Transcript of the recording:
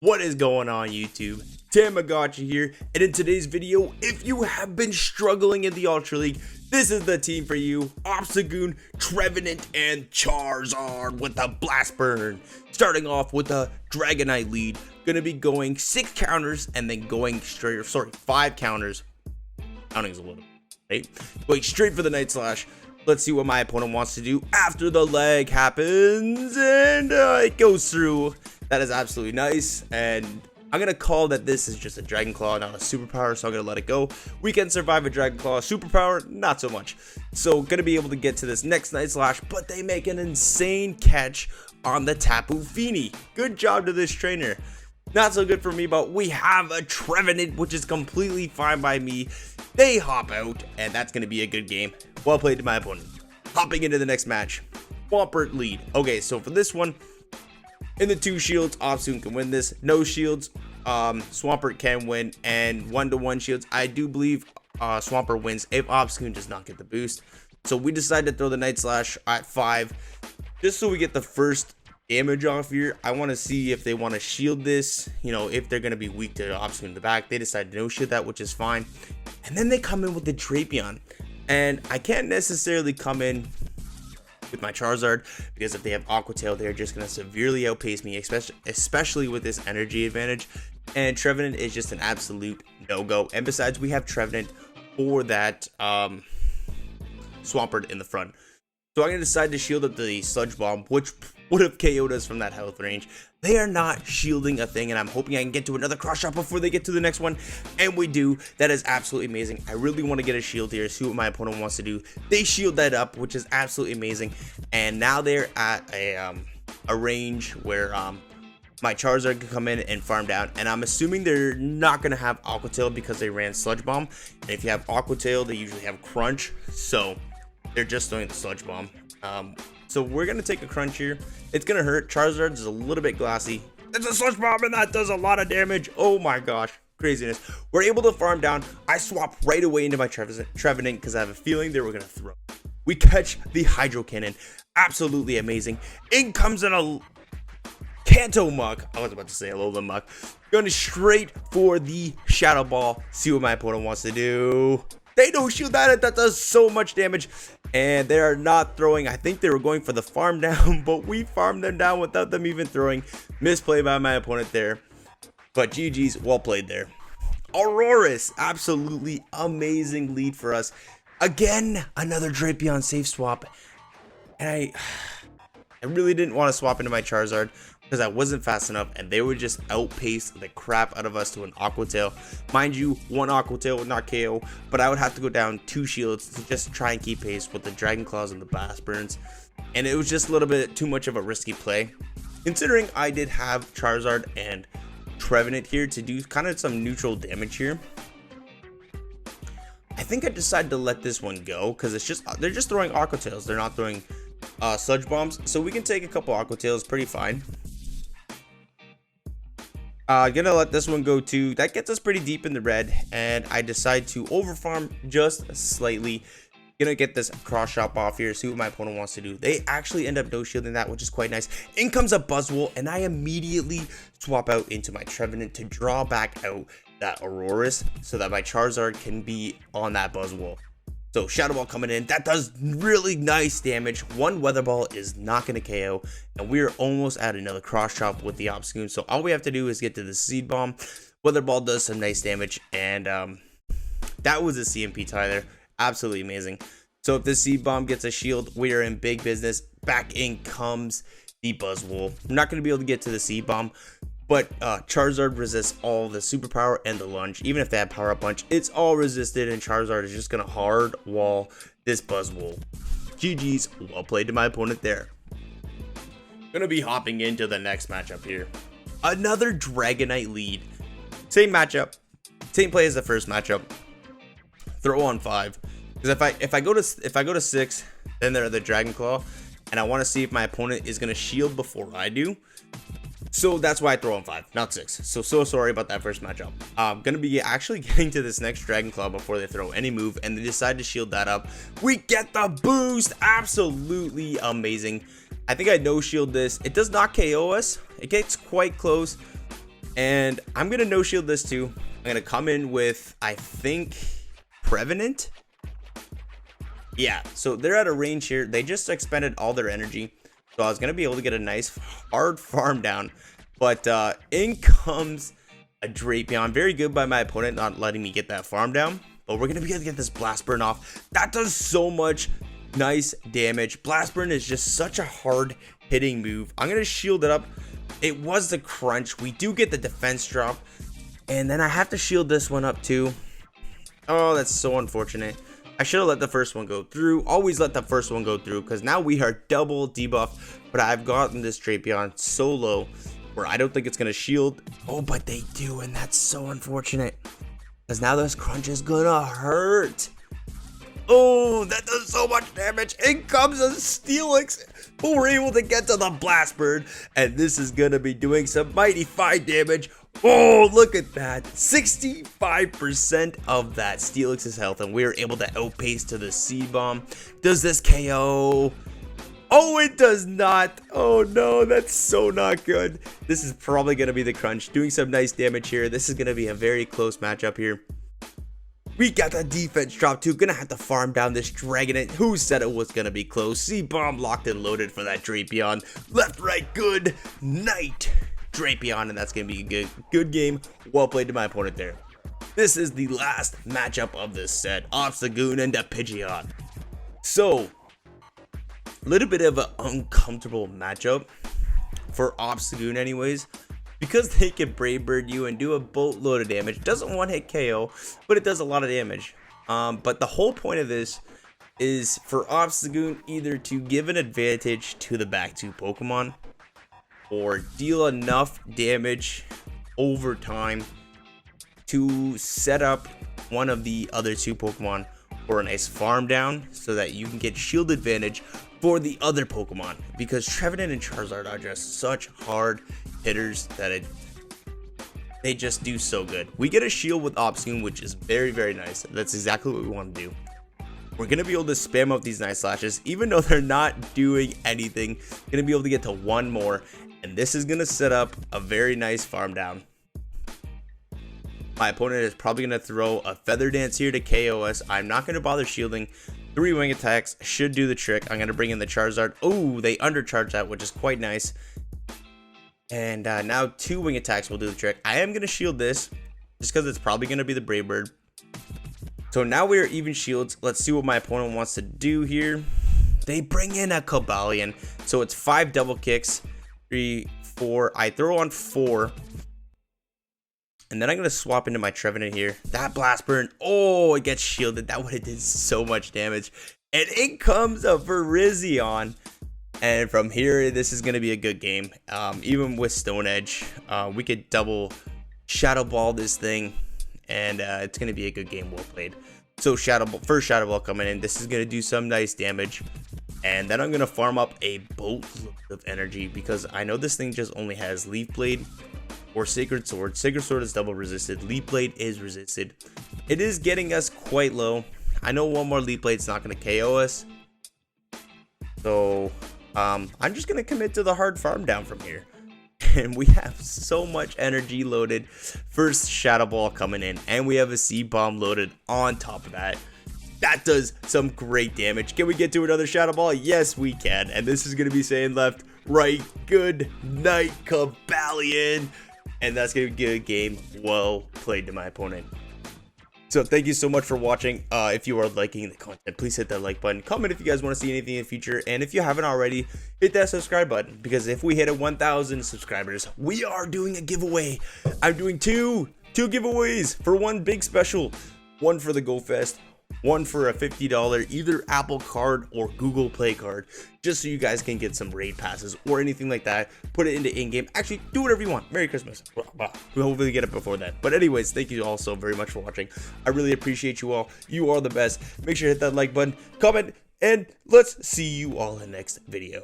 What is going on, YouTube? Thammagotcha here, and in today's video, if you have been struggling in the Ultra League, this is the team for you. Obstagoon, Trevenant, and Charizard with the Blast Burn. Starting off with a Dragonite lead, gonna be going 6 counters and then going straight, 5 counters. Counting's a little, right? Going straight for the Night Slash. Let's see what my opponent wants to do after the leg happens, and it goes through. That is absolutely nice, and I'm gonna call that this is just a Dragon Claw, not a superpower, so I'm gonna let it go. We can survive a Dragon Claw superpower, not so much. So gonna be able to get to this next Night Slash, but they make an insane catch on the Tapu Fini. Good job to this trainer. Not so good for me, but we have a Trevenant, which is completely fine by me. They hop out, and that's gonna be a good game. Well played to my opponent. Hopping into the next match, Swampert lead. Okay, so for this one, in the 2 shields, Obstagoon can win this. No shields, Swampert can win, and 1-to-1 shields, I do believe Swampert wins if Obstagoon does not get the boost. So we decided to throw the Night Slash at 5, just so we get the first damage off here. I want to see if they want to shield this, you know, if they're going to be weak to Obstagoon in the back. They decided to no shield that, which is fine. And then they come in with the Drapion, and I can't necessarily come in with my Charizard, because if they have Aqua Tail, they're just going to severely outpace me, especially with this energy advantage. And Trevenant is just an absolute no-go. And besides, we have Trevenant for that Swampert in the front. So I'm going to decide to shield up the Sludge Bomb, which would have KO'd us from that health range. They are not shielding a thing, and I'm hoping I can get to another cross shot before they get to the next one, and we do. That is absolutely amazing. I really want to get a shield here, see what my opponent wants to do. They shield that up, which is absolutely amazing, and now they're at a range where my Charizard can come in and farm down, and I'm assuming they're not going to have Aqua Tail because they ran Sludge Bomb, and if you have Aqua Tail, they usually have Crunch, so they're just throwing the Sludge Bomb. So we're going to take a crunch here. It's going to hurt. Charizard is a little bit glassy. It's a Sludge Bomb, and that does a lot of damage. Oh my gosh. Craziness. We're able to farm down. I swap right away into my Trevenant because I have a feeling they were going to throw. We catch the Hydro Cannon. Absolutely amazing. In comes a Kanto Muck. I was about to say a little Muck. Going straight for the Shadow Ball. See what my opponent wants to do. They don't shield that. That does so much damage. And they are not throwing. I think they were going for the farm down, but we farmed them down without them even throwing. Misplay by my opponent there. But GG's, well played there. Auroras, absolutely amazing lead for us. Again, another Drapion safe swap. And I really didn't want to swap into my Charizard because I wasn't fast enough, and they would just outpace the crap out of us to an Aqua Tail. Mind you, 1 Aqua Tail would not KO, but I would have to go down 2 shields to just try and keep pace with the Dragon Claws and the Blast Burns, and it was just a little bit too much of a risky play, considering I did have Charizard and Trevenant here to do kind of some neutral damage here. I think I decided to let this one go because it's just they're just throwing Aqua Tails. They're not throwing Sludge Bombs, so we can take a couple Aqua Tails pretty fine. Gonna let this one go too. That gets us pretty deep in the red, and I decide to overfarm just slightly. Gonna get this cross shot off here, see what my opponent wants to do. They actually end up no shielding that, which is quite nice. In comes a Buzzwole, and I immediately swap out into my Trevenant to draw back out that Auroras so that my Charizard can be on that Buzzwole. So Shadow Ball coming in, that does really nice damage. 1 Weather Ball is not going to KO, and we are almost at another cross chop with the Obstagoon. So all we have to do is get to the Seed Bomb. Weather Ball does some nice damage, and that was a CMP tie there. Absolutely amazing. So if the Seed Bomb gets a shield, we are in big business. Back in comes the Buzzwole. I'm not going to be able to get to the Seed Bomb, but Charizard resists all the superpower and the lunge. Even if they have power up punch, it's all resisted, and Charizard is just gonna hard wall this Buzzwole. GG's, well played to my opponent there. Gonna be hopping into the next matchup here. Another Dragonite lead. Same matchup, same play as the first matchup. Throw on 5, because if I go to 6, then they're the Dragon Claw, and I want to see if my opponent is gonna shield before I do. So that's why I throw on 5, not 6. So sorry about that first matchup. I'm going to be actually getting to this next Dragon Claw before they throw any move, and they decide to shield that up. We get the boost. Absolutely amazing. I think I no shield this. It does not KO us. It gets quite close. And I'm gonna no shield this too. I'm gonna come in with, I think, Trevenant. Yeah, so they're at a range here. They just expended all their energy, so I was gonna be able to get a nice hard farm down. But in comes a Drapion. Very good by my opponent not letting me get that farm down. But we're gonna be able to get this Blast Burn off. That does so much nice damage. Blast Burn is just such a hard hitting move. I'm gonna shield it up. It was the crunch. We do get the defense drop, and then I have to shield this one up too. Oh, that's so unfortunate. I should have let the first one go through. Always let the first one go through, because now we are double debuff. But I've gotten this Drapion so low where I don't think it's gonna shield. Oh, but they do, and that's so unfortunate, because now this crunch is gonna hurt. Oh, that does so much damage. In comes a Steelix, but we're able to get to the Blast Bird, and this is gonna be doing some mighty fine damage. Oh, look at that. 65% of that Steelix's health, and we are able to outpace to the C-Bomb. Does this KO? Oh, it does not. Oh no, that's so not good. This is probably gonna be the crunch. Doing some nice damage here. This is gonna be a very close matchup here. We got the defense drop too. Gonna have to farm down this Dragonite. Who said it was gonna be close? C-Bomb locked and loaded for that Drapion. Left, right, good night, Drapion, and that's gonna be a good game. Well played to my opponent there. This is the last matchup of this set. Obstagoon and the Pidgeot. So, a little bit of an uncomfortable matchup for Obstagoon anyways, because they can Brave Bird you and do a boatload of damage. Doesn't one hit KO, but it does a lot of damage. But the whole point of this is for Obstagoon either to give an advantage to the back two Pokemon, or deal enough damage over time to set up one of the other two Pokemon for a nice farm down, so that you can get shield advantage for the other Pokemon, because Trevenant and Charizard are just such hard hitters that they just do so good. We get a shield with Obstagoon, which is very, very nice. That's exactly what we want to do. We're going to be able to spam up these Night Slashes, even though they're not doing anything. Going to be able to get to one more, and this is going to set up a very nice farm down. My opponent is probably going to throw a Feather Dance here to KO us. I'm not going to bother shielding. 3 wing attacks should do the trick. I'm going to bring in the Charizard. Oh, they undercharge that, which is quite nice. And now 2 wing attacks will do the trick. I am going to shield this, just because it's probably going to be the Brave Bird. So now we are even shields. Let's see what my opponent wants to do here. They bring in a Cobalion. So it's 5 double kicks. 3, 4. I throw on 4. And then I'm going to swap into my Trevenant here. That Blast Burn. Oh, it gets shielded. That would have did so much damage. And in comes a Virizion. And from here, this is going to be a good game. Even with Stone Edge, we could double Shadow Ball this thing. And it's going to be a good game. Well played. So first Shadow Ball coming in. This is going to do some nice damage. And then I'm going to farm up a boatload of energy, because I know this thing just only has Leaf Blade or Sacred Sword. Sacred Sword is double resisted. Leaf Blade is resisted. It is getting us quite low. I know one more Leaf Blade is not going to KO us. So I'm just going to commit to the hard farm down from here. And we have so much energy loaded. First Shadow Ball coming in, and we have a C-Bomb loaded on top of that. That does some great damage. Can we get to another Shadow Ball? Yes, we can. And this is going to be saying left, right, good night, Cobalion. And that's going to be a good game. Well played to my opponent. So thank you so much for watching. If you are liking the content, please hit that like button. Comment if you guys want to see anything in the future. And if you haven't already, hit that subscribe button. Because if we hit a 1,000 subscribers, we are doing a giveaway. I'm doing two giveaways for one big special. One for the Go Fest. One for a $50 either Apple card or Google Play card, just so you guys can get some raid passes or anything like that. Put it into in-game. Actually, do whatever you want. Merry Christmas. We'll hopefully get it before that. But anyways, thank you all so very much for watching. I really appreciate you all. You are the best. Make sure to hit that like button, comment, and let's see you all in the next video.